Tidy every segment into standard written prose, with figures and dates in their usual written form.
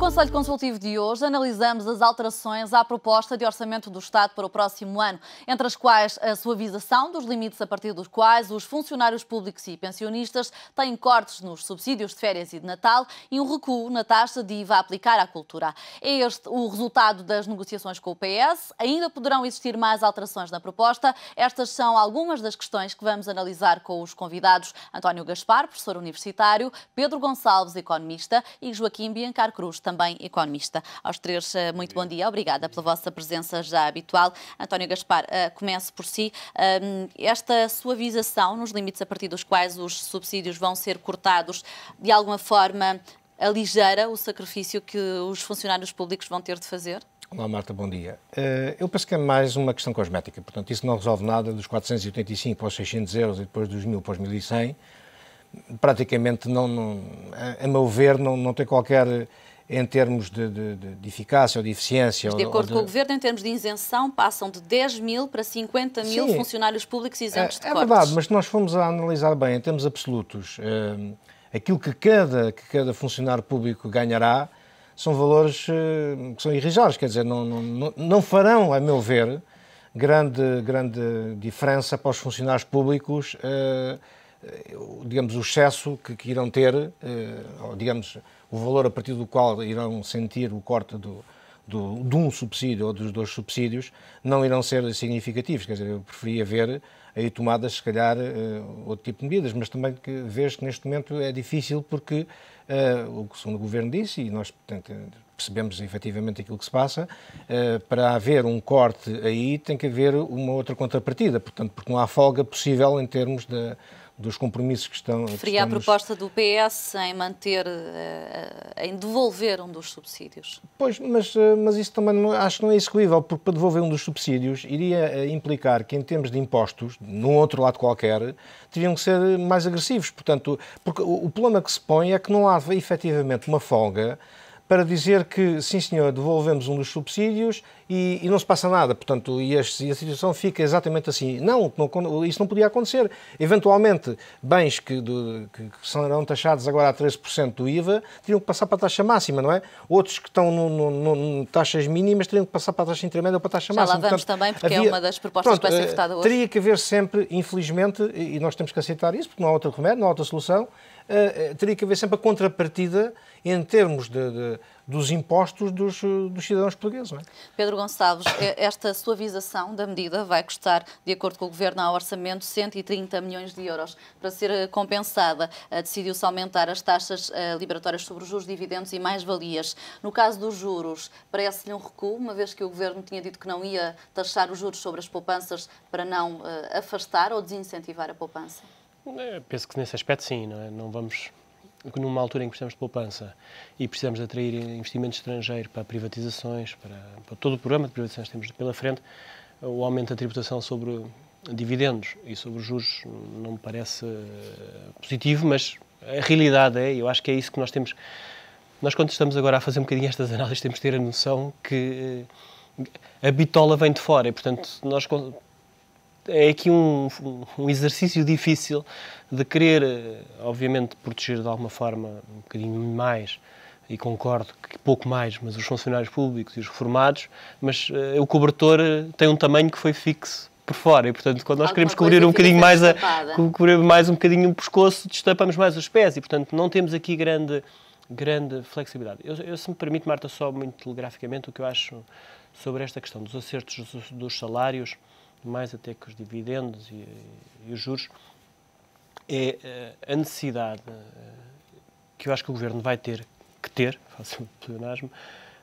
Conselho Consultivo de hoje analisamos as alterações à proposta de orçamento do Estado para o próximo ano, entre as quais a suavização dos limites a partir dos quais os funcionários públicos e pensionistas têm cortes nos subsídios de férias e de Natal e um recuo na taxa de IVA a aplicar à cultura. É este o resultado das negociações com o PS. Ainda poderão existir mais alterações na proposta. Estas são algumas das questões que vamos analisar com os convidados António Gaspar, professor universitário, Pedro Gonçalves, economista, e Joaquim Biancar Cruz, também economista. Aos três, muito bom dia. Obrigada pela vossa presença já habitual. António Gaspar, comece por si. Esta suavização nos limites a partir dos quais os subsídios vão ser cortados, de alguma forma, aligera o sacrifício que os funcionários públicos vão ter de fazer? Olá, Marta, bom dia. Eu penso que é mais uma questão cosmética. Portanto, isso não resolve nada dos 485 para os 600 euros e depois dos 1.000 para os 1.100. Praticamente, a meu ver, não tem qualquer, em termos de eficácia ou de eficiência. Mas de acordo com o Governo, em termos de isenção, passam de 10 mil para 50 mil funcionários públicos isentos de cortes. É verdade, mas se nós formos a analisar bem, em termos absolutos, aquilo que cada funcionário público ganhará são valores que são irrisórios, quer dizer, não farão, a meu ver, grande diferença para os funcionários públicos, digamos, o excesso que irão ter, ou, digamos, o valor a partir do qual irão sentir o corte de um subsídio ou dos dois subsídios, não irão ser significativos. Quer dizer, eu preferia ver aí tomadas, se calhar, outro tipo de medidas, mas também vejo que neste momento é difícil porque, segundo o Governo disse, e nós, portanto, percebemos efetivamente aquilo que se passa, para haver um corte aí tem que haver uma outra contrapartida, portanto, porque não há folga possível em termos dos compromissos que estão... Preferia a proposta do PS em manter, em devolver um dos subsídios. Pois, mas isso também acho que não é execuível, porque para devolver um dos subsídios iria implicar que, em termos de impostos, num outro lado qualquer, teriam que ser mais agressivos. Portanto, porque o problema que se põe é que não há efetivamente uma folga para dizer que, sim senhor, devolvemos um dos subsídios e não se passa nada, portanto, e a situação fica exatamente assim. Não, isso não podia acontecer. Eventualmente, bens que serão taxados agora a 13% do IVA, teriam que passar para a taxa máxima, não é? Outros que estão em taxas mínimas teriam que passar para a taxa intermédia ou para a taxa máxima. Já lá vamos também, porque é uma das propostas que vai ser votada hoje. Teria que haver sempre, infelizmente, e nós temos que aceitar isso, porque não há outro remédio, não há outra solução, teria que haver sempre a contrapartida em termos dos impostos dos cidadãos portugueses, não é? Pedro Gonçalves, esta suavização da medida vai custar, de acordo com o Governo, ao orçamento 130 milhões de euros. Para ser compensada, decidiu-se aumentar as taxas liberatórias sobre os juros, dividendos e mais-valias. No caso dos juros, parece-lhe um recuo, uma vez que o Governo tinha dito que não ia taxar os juros sobre as poupanças para não afastar ou desincentivar a poupança? Penso que nesse aspecto sim, não é? Não vamos, numa altura em que precisamos de poupança e precisamos de atrair investimento estrangeiro para privatizações, para todo o programa de privatizações que temos pela frente, o aumento da tributação sobre dividendos e sobre os juros não me parece positivo, mas a realidade eu acho que é isso que nós temos. Nós, quando estamos agora a fazer um bocadinho estas análises, temos de ter a noção que a bitola vem de fora e, portanto, é aqui um exercício difícil de querer, obviamente, proteger de alguma forma um bocadinho mais, e concordo que pouco mais, mas os funcionários públicos e os reformados, mas o cobertor tem um tamanho que foi fixo por fora e, portanto, quando nós queremos cobrir um bocadinho mais, cobrir mais um bocadinho o pescoço, destapamos mais os pés e, portanto, não temos aqui grande flexibilidade. Eu, se me permite, Marta, só muito telegraficamente o que eu acho sobre esta questão dos acertos dos salários, mais até que os dividendos e os juros, é a necessidade que eu acho que o Governo vai ter que ter, faço um pleonasmo,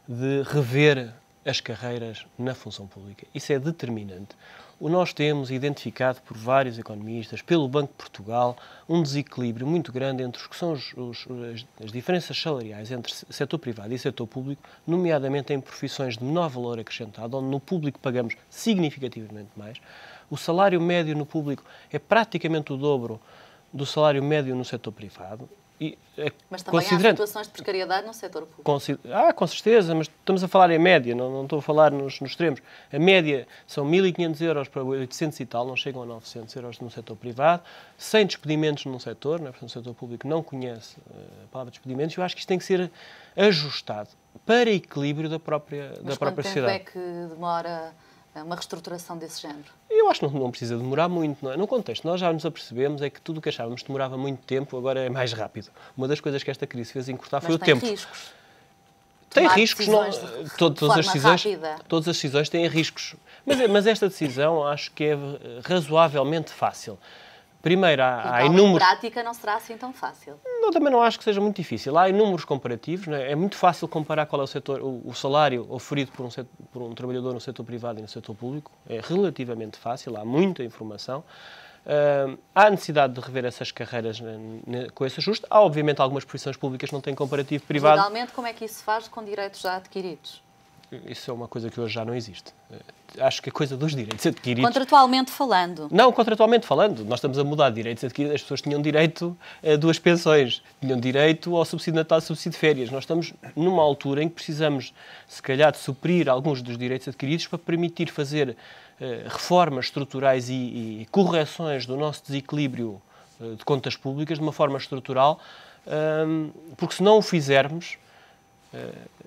de rever as carreiras na função pública. Isso é determinante. Nós temos identificado por vários economistas, pelo Banco de Portugal, um desequilíbrio muito grande entre os que são as diferenças salariais entre setor privado e setor público, nomeadamente em profissões de menor valor acrescentado, onde no público pagamos significativamente mais. O salário médio no público é praticamente o dobro do salário médio no setor privado. Mas também há situações de precariedade no setor público. Com certeza, mas estamos a falar em média, não estou a falar nos extremos. A média são 1.500 euros para 800 e tal, não chegam a 900 euros no setor privado, sem despedimentos num setor, né? Portanto, o setor público não conhece a palavra despedimentos. Eu acho que isto tem que ser ajustado para equilíbrio da própria sociedade. Quanto tempo é que demora uma reestruturação desse género? Eu acho que não precisa demorar muito. Não é? No contexto, nós já nos apercebemos é que tudo o que achávamos que demorava muito tempo, agora é mais rápido. Uma das coisas que esta crise fez encurtar foi o tempo. Riscos. Tem riscos. Todas as decisões têm riscos. Mas esta decisão acho que é razoavelmente fácil. Primeiro, há inúmeros... Em prática não será assim tão fácil. Também não acho que seja muito difícil. Há inúmeros comparativos. Não é? É muito fácil comparar qual é o salário oferido por um trabalhador no setor privado e no setor público. É relativamente fácil, há muita informação. Há necessidade de rever essas carreiras com esse ajuste. Há, obviamente, algumas profissões públicas que não têm comparativo privado. Legalmente, como é que isso se faz com direitos já adquiridos? Isso é uma coisa que hoje já não existe. Acho que a coisa dos direitos adquiridos... Contratualmente falando? Não, contratualmente falando. Nós estamos a mudar de direitos adquiridos. As pessoas tinham direito a 2 pensões, tinham direito ao subsídio de Natal e subsídio de férias. Nós estamos numa altura em que precisamos, se calhar, de suprir alguns dos direitos adquiridos para permitir fazer reformas estruturais e correções do nosso desequilíbrio de contas públicas de uma forma estrutural, porque se não o fizermos...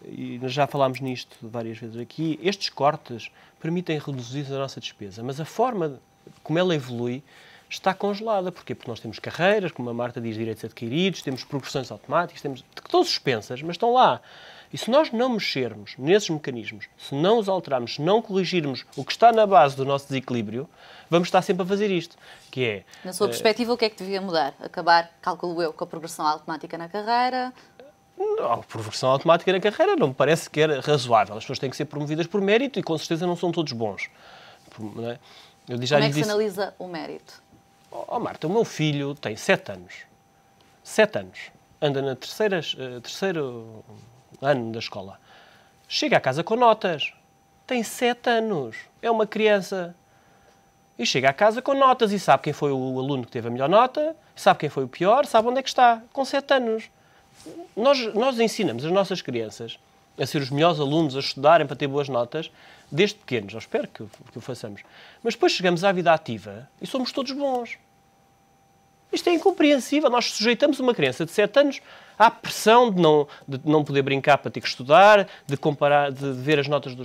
e nós já falámos nisto várias vezes aqui, estes cortes permitem reduzir a nossa despesa, mas a forma como ela evolui está congelada. Porquê? Porque nós temos carreiras, como a Marta diz, direitos adquiridos, temos progressões automáticas, temos estão suspensas, mas estão lá. E se nós não mexermos nesses mecanismos, se não os alterarmos, se não corrigirmos o que está na base do nosso desequilíbrio, vamos estar sempre a fazer isto, que é... Na sua perspectiva, o que é que devia mudar? Acabar, calculo eu, com a progressão automática na carreira... Não, a progressão automática na carreira não me parece que era razoável. As pessoas têm que ser promovidas por mérito e, com certeza, não são todos bons. Não é? Como é que se analisa o mérito? Marta, o meu filho tem 7 anos. 7 anos. Anda no terceiro ano da escola. Chega a casa com notas. Tem 7 anos. É uma criança. E chega a casa com notas e sabe quem foi o aluno que teve a melhor nota, sabe quem foi o pior, sabe onde é que está. Com 7 anos. Nós ensinamos as nossas crianças a ser os melhores alunos, a estudarem para ter boas notas, desde pequenos. Eu espero que o façamos. Mas depois chegamos à vida ativa e somos todos bons. Isto é incompreensível. Nós sujeitamos uma criança de 7 anos à pressão de não poder brincar para ter que estudar, de comparar, de ver as notas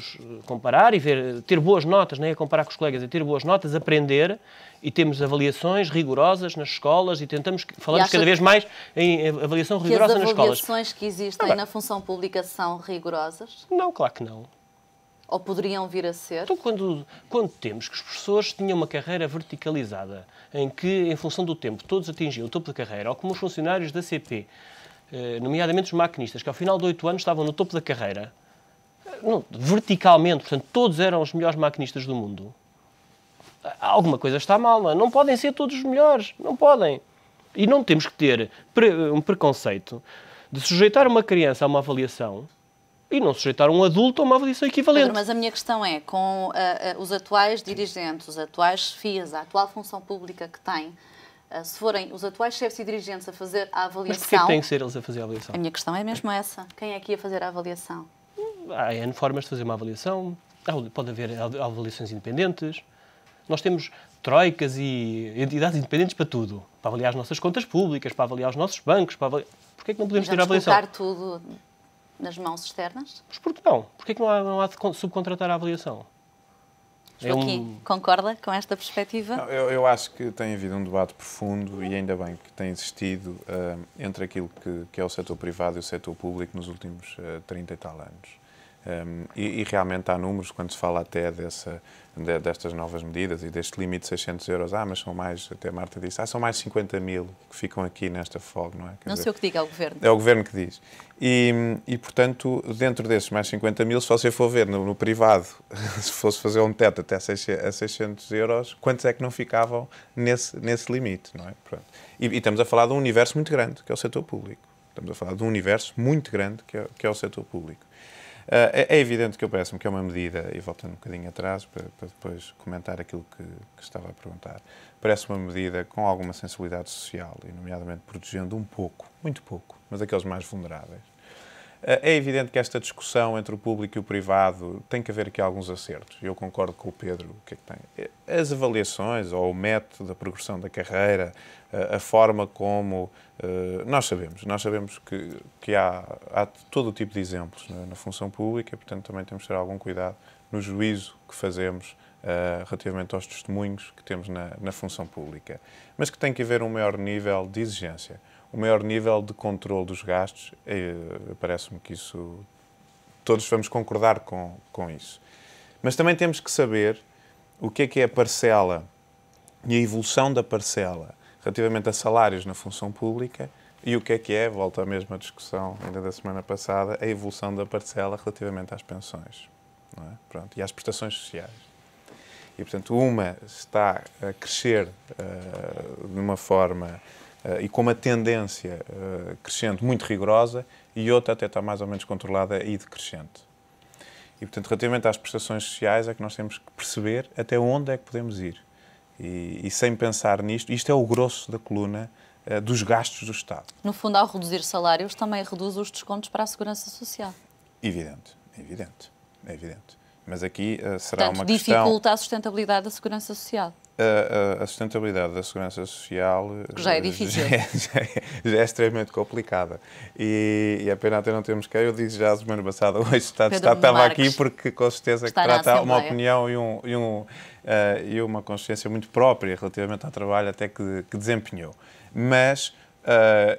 comparar e ter boas notas, nem a comparar com os colegas, a ter boas notas, aprender, e temos avaliações rigorosas nas escolas e falamos cada vez mais em avaliação rigorosa nas escolas. As avaliações que existem na função pública são rigorosas? Não, claro que não. Ou poderiam vir a ser? Então, quando temos que os professores tinham uma carreira verticalizada, em que, em função do tempo, todos atingiam o topo da carreira, ou como os funcionários da CP, nomeadamente os maquinistas, que ao final de 8 anos estavam no topo da carreira, verticalmente, portanto, todos eram os melhores maquinistas do mundo, alguma coisa está mal, não é? Não podem ser todos os melhores, não podem. E não temos que ter um preconceito de sujeitar uma criança a uma avaliação e não sujeitar um adulto a uma avaliação equivalente. Pedro, mas a minha questão é, com os atuais dirigentes, os atuais chefias, a atual função pública que têm, se forem os atuais chefes e dirigentes a fazer a avaliação... Mas porquê que têm que ser eles a fazer a avaliação? A minha questão é mesmo essa. Quem é que ia fazer a avaliação? Há N formas de fazer uma avaliação. Pode haver avaliações independentes. Nós temos troicas e entidades independentes para tudo. Para avaliar as nossas contas públicas, para avaliar os nossos bancos, para avaliar... Porquê que não podemos ter a avaliação? Colocar tudo nas mãos externas? Mas por que não? Porquê que não há de subcontratar a avaliação? Joaquim, concorda com esta perspectiva? Não, eu acho que tem havido um debate profundo e ainda bem que tem existido entre aquilo que é o setor privado e o setor público nos últimos 30 e tal anos. E realmente há números, quando se fala até destas novas medidas e deste limite de 600 euros, mas são mais, até a Marta disse, são mais 50 mil que ficam aqui nesta folga, não é? Não sei o que diga, é o Governo. É o Governo que diz. E, portanto, dentro desses mais 50 mil, se você for ver no privado, se fosse fazer um teto até a 600 euros, quantos é que não ficavam nesse limite, não é? Pronto. E estamos a falar de um universo muito grande, que é o setor público. Estamos a falar de um universo muito grande, que é o setor público. É evidente que eu parece-me que é uma medida, e voltando um bocadinho atrás, para depois comentar aquilo que estava a perguntar, parece uma medida com alguma sensibilidade social, e nomeadamente protegendo um pouco, muito pouco, mas aqueles mais vulneráveis. É evidente que esta discussão entre o público e o privado tem que haver aqui alguns acertos. Eu concordo com o Pedro. O que é que tem? As avaliações, ou o método da progressão da carreira, a forma como... Nós sabemos que há todo o tipo de exemplos na função pública, portanto também temos que ter algum cuidado no juízo que fazemos relativamente aos testemunhos que temos na função pública. Mas que tem que haver um maior nível de exigência. O maior nível de controle dos gastos, parece-me que isso, todos vamos concordar com isso. Mas também temos que saber o que é a parcela e a evolução da parcela relativamente a salários na função pública e o que é, volto à mesma discussão ainda da semana passada, a evolução da parcela relativamente às pensões, não é? Pronto, e às prestações sociais. E, portanto, uma está a crescer de uma forma... e com uma tendência crescente muito rigorosa, e outra até está mais ou menos controlada e decrescente. E, portanto, relativamente às prestações sociais é que nós temos que perceber até onde é que podemos ir. E sem pensar nisto, isto é o grosso da coluna dos gastos do Estado. No fundo, ao reduzir salários, também reduz os descontos para a Segurança Social. Evidente. Mas aqui será Portanto, uma questão... dificulta a sustentabilidade da Segurança Social. A sustentabilidade da Segurança Social que já é difícil. Já é extremamente complicada. E é pena até não termos cá. Eu disse já a semana passada, hoje estava aqui porque com certeza que trata uma opinião e uma consciência muito própria relativamente ao trabalho até que desempenhou. Mas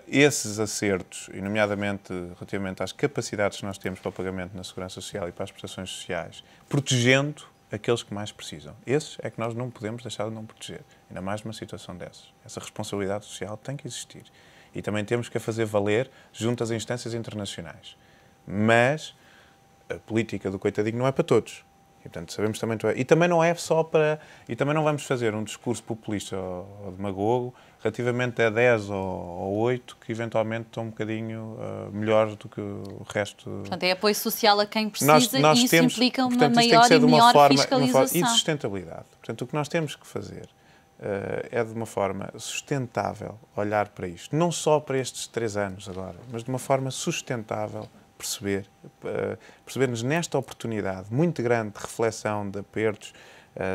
esses acertos, e nomeadamente relativamente às capacidades que nós temos para o pagamento na Segurança Social e para as prestações sociais, protegendo aqueles que mais precisam. Esses é que nós não podemos deixar de não proteger. Ainda mais numa situação dessas. Essa responsabilidade social tem que existir. E também temos que a fazer valer junto às instâncias internacionais. Mas a política do coitadinho não é para todos. E, portanto, sabemos também... E também não é só para... E também não vamos fazer um discurso populista ou demagogo relativamente a 10 ou 8 que eventualmente estão um bocadinho melhores do que o resto. Portanto, é apoio social a quem precisa e isso implica uma portanto, maior e melhor fiscalização. E de sustentabilidade. Portanto, o que nós temos que fazer é de uma forma sustentável olhar para isto. Não só para estes 3 anos agora, mas de uma forma sustentável percebermos nesta oportunidade muito grande de reflexão, de apertos,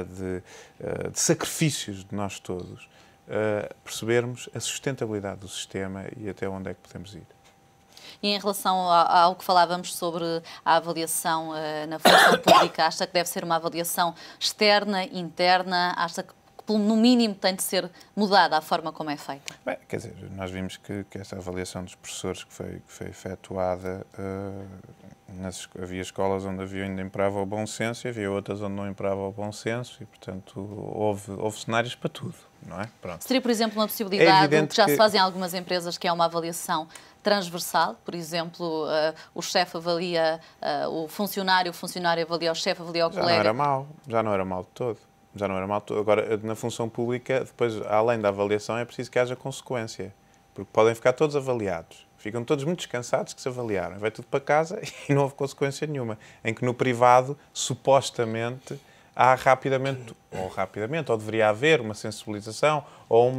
de sacrifícios de nós todos, percebermos a sustentabilidade do sistema e até onde é que podemos ir. E em relação ao que falávamos sobre a avaliação na função pública, acha que deve ser uma avaliação externa, interna? Acha que no mínimo tem de ser mudada a forma como é feita? Bem, quer dizer, nós vimos que esta avaliação dos professores que foi efetuada, havia escolas onde ainda imperava o bom senso e havia outras onde não imperava o bom senso e, portanto, houve cenários para tudo, não é? Pronto. Seria, por exemplo, uma possibilidade, o que já se faz em algumas empresas, que é uma avaliação transversal, por exemplo, o chefe avalia o funcionário avalia o chefe, avalia o colega. Já não era mau de todo. Agora, na função pública, depois, além da avaliação, é preciso que haja consequência. Porque podem ficar todos avaliados. Ficam todos muito descansados que se avaliaram. Vai tudo para casa e não houve consequência nenhuma. Em que no privado, supostamente, há rapidamente, ou deveria haver uma sensibilização ou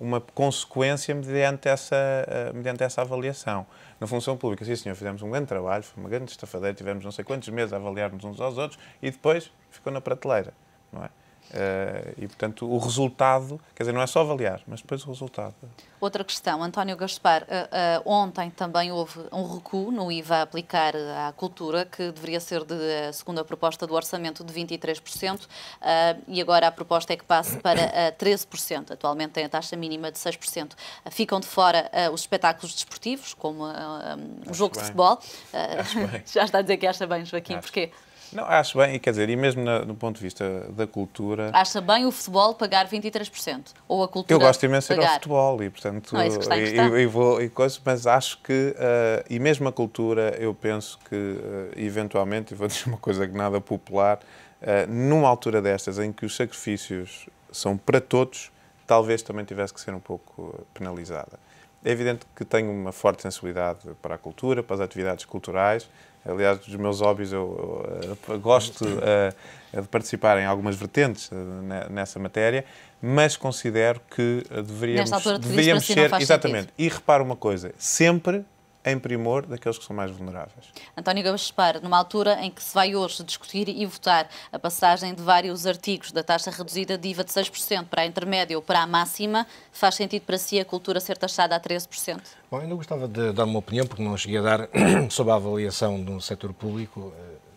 uma consequência mediante essa avaliação. Na função pública, sim senhor, fizemos um grande trabalho, foi uma grande estafadeira, tivemos não sei quantos meses a avaliar-nos uns aos outros e depois ficou na prateleira, não é? E, portanto, o resultado, quer dizer, não é só avaliar, mas depois o resultado. Outra questão, António Gaspar, ontem também houve um recuo no IVA a aplicar à cultura, que deveria ser, segundo a proposta do orçamento, de 23%, e agora a proposta é que passe para 13%. Atualmente tem a taxa mínima de 6%. Ficam de fora os espetáculos desportivos, como o jogo de futebol. Já está a dizer que acha bem, Joaquim, porquê? Não, acho bem, quer dizer, e mesmo no ponto de vista da cultura... Acha bem o futebol pagar 23%? Ou a cultura? Eu gosto imenso de ir ao futebol e, portanto... Não é isso que está em questão. Mas acho que, e mesmo a cultura, eu penso que, eventualmente, e vou dizer uma coisa que nada popular, numa altura destas em que os sacrifícios são para todos, talvez também tivesse que ser um pouco penalizada. é evidente que tenho uma forte sensibilidade para a cultura, para as atividades culturais. Aliás, dos meus hobbies, eu gosto de participar em algumas vertentes nessa matéria, mas considero que deveríamos ser... Exatamente. E repara uma coisa, sempre em primor daqueles que são mais vulneráveis. António Gaspar, numa altura em que se vai hoje discutir e votar a passagem de vários artigos da taxa reduzida de IVA de 6% para a intermédia ou para a máxima, faz sentido para si a cultura ser taxada a 13%? Bom, eu não gostava de dar uma opinião, porque não cheguei a dar sobre a avaliação do setor público,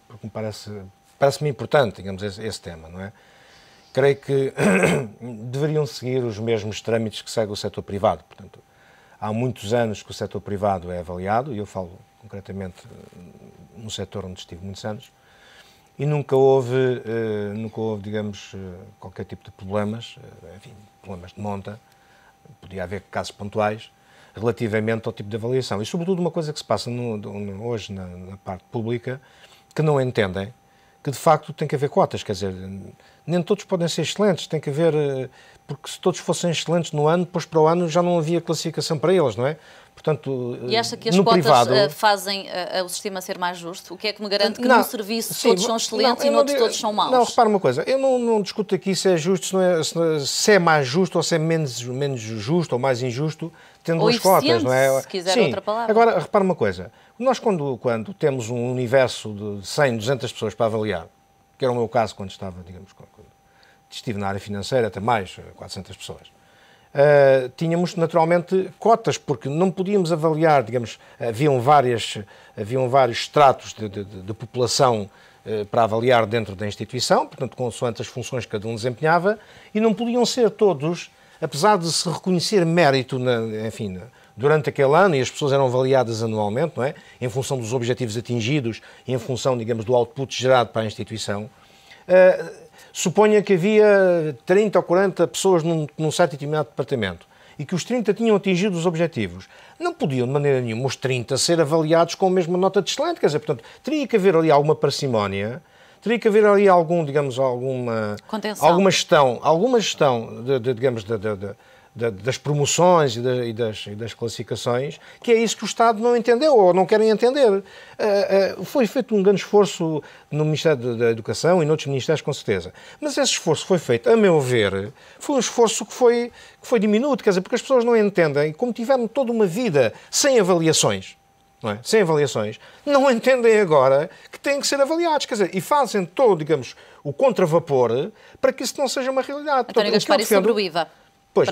porque me parece-me importante, digamos, esse tema, não é? Creio que deveriam seguir os mesmos trâmites que segue o setor privado, portanto, há muitos anos que o setor privado é avaliado, e eu falo concretamente no setor onde estive muitos anos, e nunca houve, digamos, qualquer tipo de problemas, enfim, problemas de monta, podia haver casos pontuais, relativamente ao tipo de avaliação. E, sobretudo, uma coisa que se passa hoje na parte pública, que não entendem, que de facto tem que haver cotas, quer dizer, nem todos podem ser excelentes, tem que haver, porque se todos fossem excelentes no ano, depois para o ano já não havia classificação para eles, não é? Portanto, e acha que as no cotas privado, fazem o sistema ser mais justo? O que é que me garante que num serviço todos são excelentes e noutros todos são maus? Não, repara uma coisa, eu não discuto aqui se é justo, se é mais justo ou se é menos justo ou mais injusto, tendo ou as cotas, não é? Se quiser outra palavra. Agora, repara uma coisa, nós quando temos um universo de 100, 200 pessoas para avaliar, que era o meu caso quando estava, digamos, quando estive na área financeira, até mais, 400 pessoas, tínhamos naturalmente cotas, porque não podíamos avaliar, digamos, haviam vários estratos de população para avaliar dentro da instituição, portanto, consoante as funções que cada um desempenhava, e não podiam ser todos, apesar de se reconhecer mérito, enfim, durante aquele ano, e as pessoas eram avaliadas anualmente, não é? Em função dos objetivos atingidos e em função, digamos, do output gerado para a instituição. Suponha que havia 30 ou 40 pessoas num certo e determinado departamento e que os 30 tinham atingido os objetivos. Não podiam, de maneira nenhuma, os 30 ser avaliados com a mesma nota de excelente. Quer dizer, portanto, teria que haver ali alguma parcimónia, teria que haver ali alguma gestão digamos, das promoções e das classificações, que é isso que o Estado não entendeu ou não querem entender. Foi feito um grande esforço no Ministério da Educação e noutros ministérios, com certeza. Mas esse esforço foi feito, a meu ver, foi um esforço que foi diminuto, quer dizer, porque as pessoas não entendem, como tiveram toda uma vida sem avaliações, não é? Sem avaliações, não entendem agora que têm que ser avaliados, quer dizer, e fazem todo, digamos, o contravapor para que isso não seja uma realidade. António Gaspar, e sobre o IVA? Pois,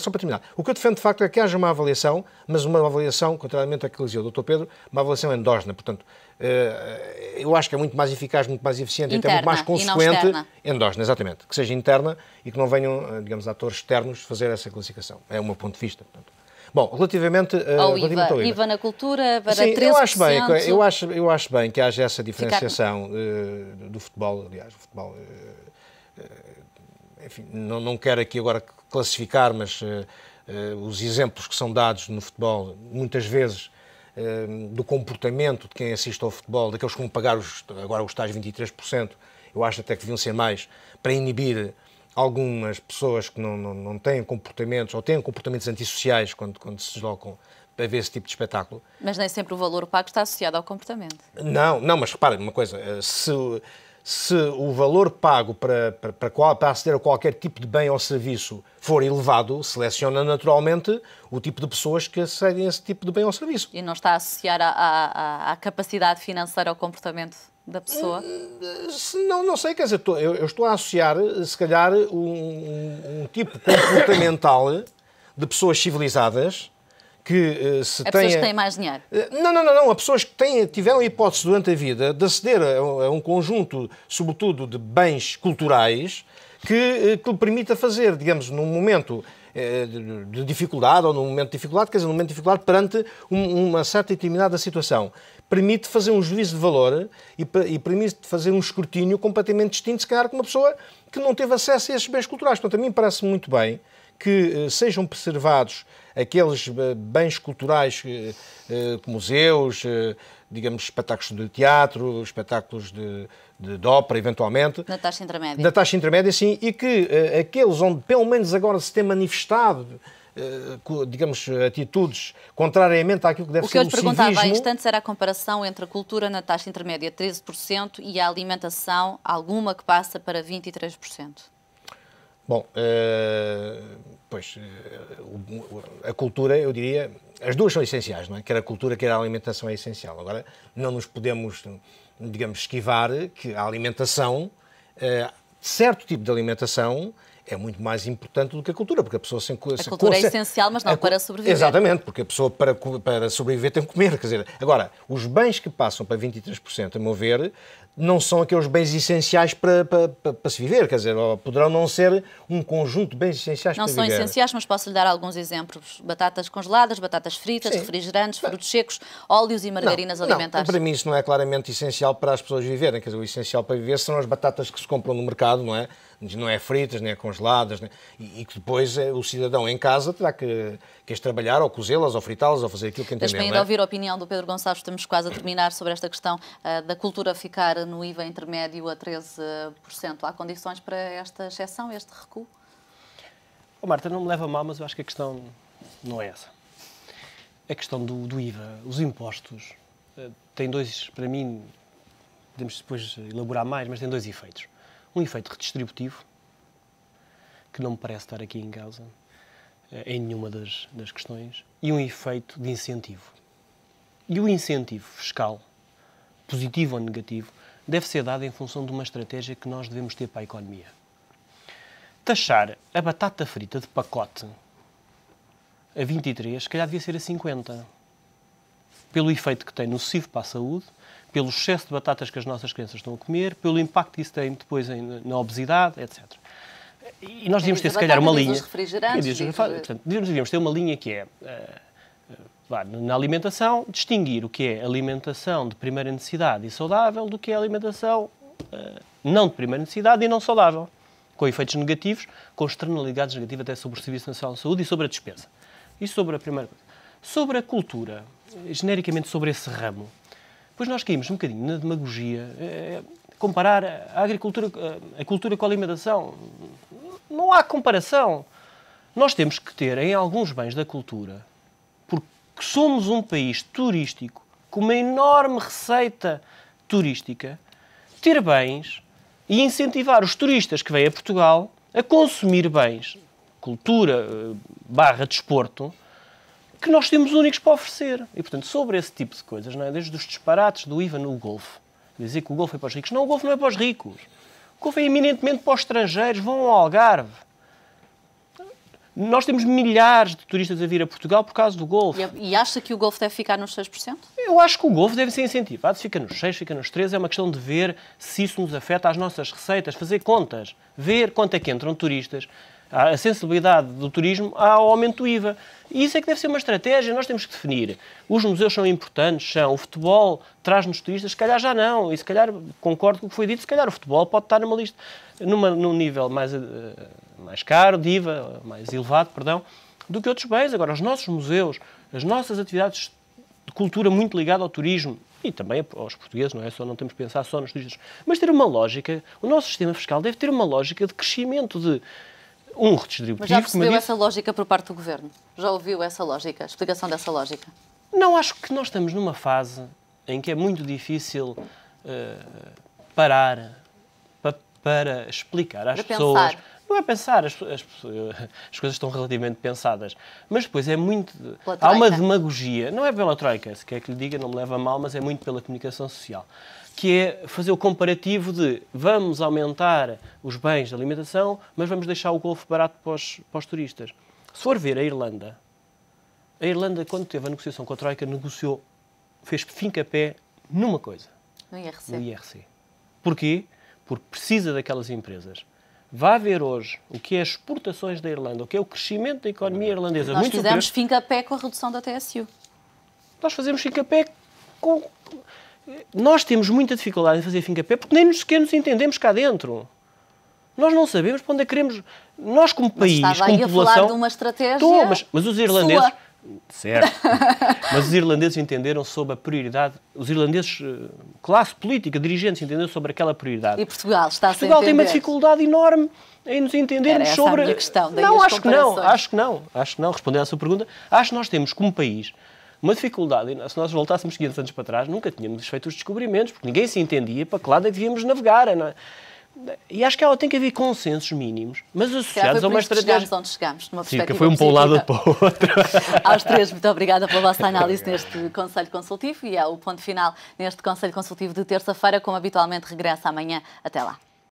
só para terminar. O que eu defendo, de facto, é que haja uma avaliação, mas uma avaliação, contrariamente àquilo que dizia o Dr. Pedro, uma avaliação endógena. Portanto, eu acho que é muito mais eficaz, muito mais eficiente interna, e até muito mais consequente. Endógena, exatamente. Que seja interna e que não venham, digamos, atores externos fazer essa classificação. É o meu ponto de vista. Portanto. Bom, relativamente ao IVA na cultura, para sim, 13%... Eu acho bem que haja essa diferenciação do futebol. Aliás, o futebol... Enfim, não quero aqui agora classificar, mas os exemplos que são dados no futebol, muitas vezes, do comportamento de quem assiste ao futebol, daqueles que vão pagar agora os tais 23%, eu acho até que deviam ser mais, para inibir algumas pessoas que não têm comportamentos, ou têm comportamentos antissociais quando se deslocam para ver esse tipo de espetáculo. Mas nem sempre o valor pago está associado ao comportamento. Não, mas reparem uma coisa, se o valor pago para aceder a qualquer tipo de bem ou serviço for elevado, seleciona naturalmente o tipo de pessoas que acedem a esse tipo de bem ou serviço. E não está a associar à capacidade financeira ao comportamento da pessoa? Não sei, quer dizer, eu estou a associar, se calhar, um tipo comportamental de pessoas civilizadas que pessoas que têm mais dinheiro? Não. A pessoas que tiveram a hipótese durante a vida de aceder a um conjunto, sobretudo, de bens culturais que lhe permita fazer, digamos, num momento de dificuldade, ou num momento de dificuldade, quer dizer, num momento de dificuldade perante uma certa e determinada situação, permite fazer um juízo de valor e permite fazer um escrutínio completamente distinto, se calhar, com uma pessoa que não teve acesso a esses bens culturais. Portanto, a mim parece muito bem que sejam preservados aqueles bens culturais, museus, digamos, espetáculos de teatro, espetáculos de ópera, eventualmente. Na taxa intermédia. Na taxa intermédia, sim, e que aqueles onde, pelo menos agora, se tem manifestado digamos, atitudes contrariamente àquilo que deve ser o civismo. O que eu lhe perguntava há instantes era a comparação entre a cultura na taxa intermédia 13% e a alimentação, alguma que passa para 23%. Bom, a cultura, eu diria, as duas são essenciais, não é? Quer a cultura, quer a alimentação é essencial. Agora, não nos podemos, digamos, esquivar que a alimentação, certo tipo de alimentação, é muito mais importante do que a cultura, porque a pessoa sem... A cultura é essencial, mas não para sobreviver. Exatamente, porque a pessoa para sobreviver tem que comer. Quer dizer, agora, os bens que passam para 23%, a meu ver, não são aqueles bens essenciais para se viver, quer dizer, poderão não ser um conjunto de bens essenciais para viver. Não são essenciais, mas posso lhe dar alguns exemplos. Batatas congeladas, batatas fritas, sim, refrigerantes, frutos secos, óleos e margarinas alimentares. Para mim isso não é claramente essencial para as pessoas viverem, quer dizer, o essencial para viver são as batatas que se compram no mercado, não é? Não é fritas, nem é congeladas, e que depois o cidadão em casa terá que as trabalhar, ou cozê-las, ou fritá-las, ou fazer aquilo que entender. Deixe-me ainda ouvir a opinião do Pedro Gonçalves, estamos quase a terminar sobre esta questão da cultura ficar no IVA intermédio a 13%. Há condições para esta exceção, este recuo? Oh, Marta, não me leva a mal, mas eu acho que a questão não é essa. A questão do IVA, os impostos, tem dois, para mim, podemos depois elaborar mais, mas tem dois efeitos. Um efeito redistributivo, que não me parece estar aqui em causa, em nenhuma das questões, e um efeito de incentivo. E o incentivo fiscal, positivo ou negativo, deve ser dado em função de uma estratégia que nós devemos ter para a economia. Taxar a batata frita de pacote a 23, se calhar devia ser a 50. Pelo efeito que tem nocivo para a saúde, pelo excesso de batatas que as nossas crianças estão a comer, pelo impacto que isso tem depois na obesidade, etc. E nós devíamos ter, se calhar, uma linha... Portanto, devíamos ter uma linha que é, na alimentação, distinguir o que é alimentação de primeira necessidade e saudável do que é alimentação não de primeira necessidade e não saudável, com efeitos negativos, com externalidades negativas até sobre o Serviço Nacional de Saúde e sobre a despesa. Isso sobre a primeira coisa. Sobre a cultura, genericamente sobre esse ramo, pois nós caímos um bocadinho na demagogia, comparar a agricultura, a cultura com a alimentação. Não há comparação. Nós temos que ter, em alguns bens da cultura, porque somos um país turístico, com uma enorme receita turística, ter bens e incentivar os turistas que vêm a Portugal a consumir bens, cultura / desporto, que nós temos únicos para oferecer. E, portanto, sobre esse tipo de coisas, não é? Desde os disparates do IVA no Golfe, dizer que o Golfe é para os ricos. Não, o Golfe não é para os ricos. O Golfe é eminentemente para os estrangeiros. Vão ao Algarve. Nós temos milhares de turistas a vir a Portugal por causa do Golfe. E acha que o Golfe deve ficar nos 6%? Eu acho que o Golfe deve ser incentivado. Fica nos 6%, fica nos 13%. É uma questão de ver se isso nos afeta às nossas receitas, fazer contas, ver quanto é que entram turistas. A sensibilidade do turismo ao aumento do IVA. E isso é que deve ser uma estratégia. Nós temos que definir. Os museus são importantes, são. O futebol traz-nos turistas, se calhar já não. E se calhar, concordo com o que foi dito, se calhar o futebol pode estar numa lista, num nível mais caro, de IVA, mais elevado, perdão, do que outros bens. Agora, os nossos museus, as nossas atividades de cultura muito ligada ao turismo, e também aos portugueses, não é? Não temos que pensar só nos turistas, mas ter uma lógica, o nosso sistema fiscal deve ter uma lógica de crescimento, de redistributivo. Mas já percebeu essa lógica por parte do Governo? Já ouviu essa lógica, a explicação dessa lógica? Não, acho que nós estamos numa fase em que é muito difícil parar para explicar às pessoas. Pensar. Não é pensar, as coisas estão relativamente pensadas. Mas depois é muito... Há uma demagogia. Não é pela Troika, se quer que lhe diga, não me leva a mal, mas é muito pela comunicação social. Que é fazer o comparativo de vamos aumentar os bens de alimentação, mas vamos deixar o Golfe barato para os turistas. Se for ver a Irlanda, quando teve a negociação com a Troika, fez fim-capé numa coisa. No IRC. No IRC. Porquê? Porque precisa daquelas empresas. Vá ver hoje o que é as exportações da Irlanda, o que é o crescimento da economia irlandesa. Nós fizemos fim-capé com a redução da TSU. Nós fazemos fim-capé com... Nós temos muita dificuldade em fazer fim-capé porque nem sequer nos entendemos cá dentro. Nós não sabemos para onde é que queremos... Nós, como país, como população... Estava aí a falar de uma estratégia mas os irlandeses... Certo. Mas os irlandeses entenderam sobre a prioridade, os irlandeses, classe política, dirigentes, entenderam sobre aquela prioridade. E Portugal está sem Portugal tem uma entender. dificuldade enorme em nos entendermos Era essa sobre... a minha questão, daí não, as acho que não, comparações. acho que não. Respondendo à sua pergunta, acho que nós temos como país uma dificuldade, se nós voltássemos 500 anos para trás, nunca tínhamos feito os descobrimentos, porque ninguém se entendia para que lado é que devíamos navegar. Não é? E acho que tem que haver consensos mínimos, mas associados a uma estratégia. Chegamos onde chegamos, numa Sim, perspectiva que foi um para um lado ou positiva. para o outro. Aos três, muito obrigada pela vossa análise neste Conselho Consultivo e é o ponto final neste Conselho Consultivo de terça-feira, como habitualmente regressa amanhã. Até lá.